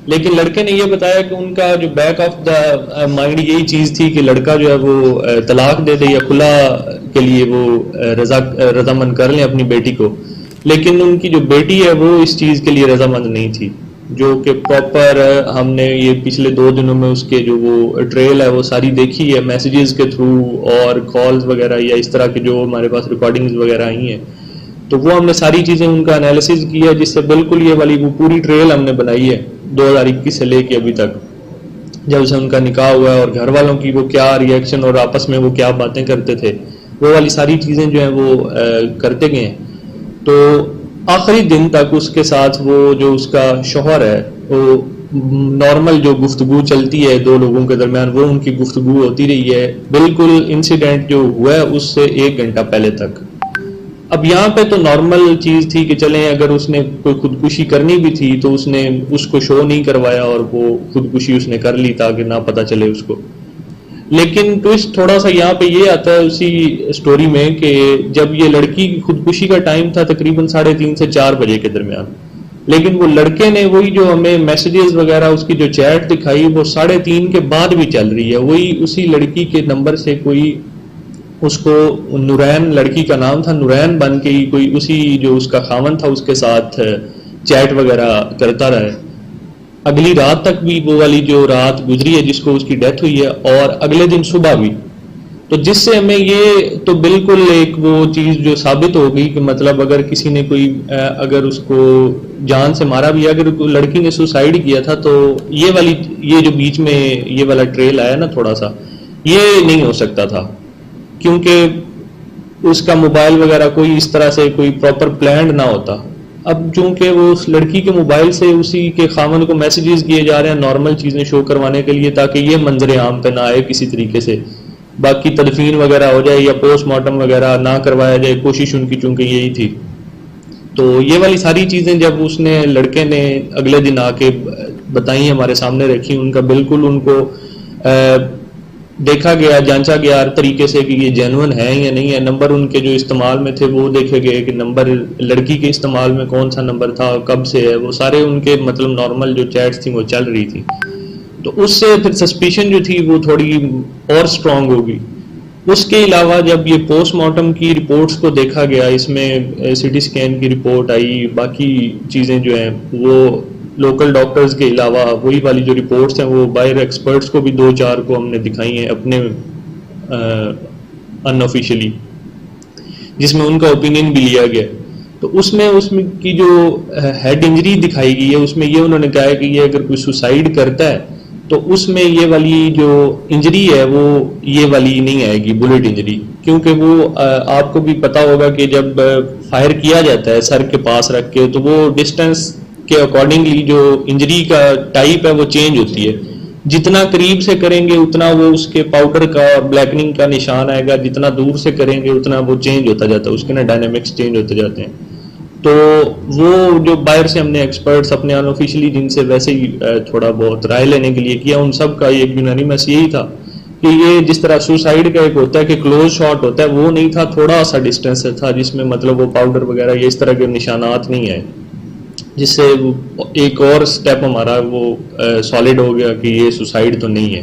لیکن لڑکے نے یہ بتایا کہ ان کا جو بیک آف دا مائنڈ یہی چیز تھی کہ لڑکا جو ہے وہ طلاق دے دے یا خلا کے لیے وہ رضامند کر لیں اپنی بیٹی کو، لیکن ان کی جو بیٹی ہے وہ اس چیز کے لیے رضامند نہیں تھی، جو کہ پراپر ہم نے یہ پچھلے 2 دنوں میں اس کے جو وہ ٹریل ہے وہ ساری دیکھی ہے میسیجز کے تھرو اور کالز وغیرہ یا اس طرح کے جو ہمارے پاس ریکارڈنگز وغیرہ آئی ہیں، تو وہ ہم نے ساری چیزیں ان کا انالیسز کیا جس سے بالکل یہ والی وہ پوری ٹریل ہم نے بنائی ہے 2021 سے لے کے ابھی تک، جب سے ان کا نکاح ہوا ہے اور گھر والوں کی وہ کیا ری ایکشن اور آپس میں وہ کیا باتیں کرتے تھے، وہ والی ساری چیزیں جو ہیں وہ کرتے گئے ہیں۔ تو آخری دن تک اس کے ساتھ وہ جو اس کا شوہر ہے وہ نارمل جو گفتگو چلتی ہے 2 لوگوں کے درمیان وہ ان کی گفتگو ہوتی رہی ہے بالکل انسیڈنٹ جو ہوا ہے اس سے 1 گھنٹہ پہلے تک۔ اب یہاں پہ تو نارمل چیز تھی کہ چلیں اگر اس نے کوئی خودکشی کرنی بھی تھی تو اس نے اس کو شو نہیں کروایا اور وہ خودکشی اس نے کر لی تاکہ نہ پتہ چلے اس کو۔ لیکن ٹوسٹ تھوڑا سا یہاں پہ یہ آتا ہے اسی سٹوری میں کہ جب یہ لڑکی کی خودکشی کا ٹائم تھا تقریباً 3:30 سے 4 بجے کے درمیان، لیکن وہ لڑکے نے وہی جو ہمیں میسیجز وغیرہ اس کی جو چیٹ دکھائی وہ 3:30 کے بعد بھی چل رہی ہے، وہی اسی لڑکی کے نمبر سے کوئی اس کو نورین، لڑکی کا نام تھا نورین، بن کے ہی کوئی اسی جو اس کا خاوند تھا اس کے ساتھ چیٹ وغیرہ کرتا رہا ہے۔ اگلی رات تک بھی وہ والی جو رات گزری ہے جس کو اس کی ڈیتھ ہوئی ہے، اور اگلے دن صبح بھی، تو جس سے ہمیں یہ تو بالکل ایک وہ چیز جو ثابت ہو گئی کہ مطلب اگر کسی نے کوئی اگر اس کو جان سے مارا بھی، اگر لڑکی نے سوسائڈ کیا تھا تو یہ جو بیچ میں یہ والا ٹریل آیا نا تھوڑا سا، یہ نہیں ہو سکتا تھا، کیونکہ اس کا موبائل وغیرہ کوئی اس طرح سے کوئی پراپر پلانڈ نہ ہوتا۔ اب چونکہ وہ اس لڑکی کے موبائل سے اسی کے خاوند کو میسیجز کیے جا رہے ہیں نارمل چیزیں شو کروانے کے لیے تاکہ یہ منظر عام پہ نہ آئے کسی طریقے سے، باقی تدفین وغیرہ ہو جائے یا پوسٹ مارٹم وغیرہ نہ کروایا جائے، کوشش ان کی چونکہ یہی تھی۔ تو یہ والی ساری چیزیں جب اس نے لڑکے نے اگلے دن آ کے بتائیں ہمارے سامنے رکھی، ان کا بالکل ان کو دیکھا گیا، جانچا گیا ہر طریقے سے کہ یہ جینوئن ہے یا نہیں ہے۔ نمبر ان کے جو استعمال میں تھے وہ دیکھے گئے کہ نمبر لڑکی کے استعمال میں کون سا نمبر تھا، کب سے ہے، وہ سارے ان کے مطلب نارمل جو چیٹس تھیں وہ چل رہی تھی۔ تو اس سے پھر سسپیشن جو تھی وہ تھوڑی اور سٹرونگ ہوگی۔ اس کے علاوہ جب یہ پوسٹ مارٹم کی رپورٹس کو دیکھا گیا، اس میں سی ٹی اسکین کی رپورٹ آئی، باقی چیزیں جو ہیں وہ لوکل ڈاکٹرز کے علاوہ وہی والی جو رپورٹس ہیں وہ باہر ایکسپرٹس کو بھی 2-4 کو ہم نے دکھائی ہیں اپنے ان آفیشلی، جس میں ان کا اوپینین بھی لیا گیا۔ تو اس میں کی جو ہیڈ انجری دکھائی گئی ہے اس میں یہ انہوں نے کہا ہے کہ یہ اگر کوئی سوسائڈ کرتا ہے تو اس میں یہ والی جو انجری ہے وہ یہ والی نہیں آئے گی بلٹ انجری، کیونکہ وہ آپ کو بھی پتا ہوگا کہ جب فائر کیا جاتا ہے سر کے پاس رکھ کے تو وہ ڈسٹینس کے اکارڈنگلی جو انجری کا ٹائپ ہے وہ چینج ہوتی ہے، جتنا قریب سے کریں گے اتنا وہ اس کے پاؤڈر کا اور بلیکننگ کا نشان آئے گا، جتنا دور سے کریں گے اتنا وہ چینج ہوتا جاتا ہے، اس کے نا ڈائنامکس چینج ہوتے جاتے ہیں۔ تو وہ جو باہر سے ہم نے ایکسپرٹس اپنے ان آفیشلی جن سے ویسے ہی تھوڑا بہت رائے لینے کے لیے کیا، ان سب کا ایک یونانیمس یہی تھا کہ یہ جس طرح سوسائڈ کا ایک ہوتا ہے کہ کلوز شاٹ ہوتا ہے، وہ نہیں تھا، تھوڑا سا ڈسٹینس تھا جس میں مطلب وہ پاؤڈر وغیرہ یا اس طرح کے نشانات نہیں آئے، جس سے ایک اور سٹیپ ہمارا وہ سالڈ ہو گیا کہ یہ سوسائڈ تو نہیں ہے۔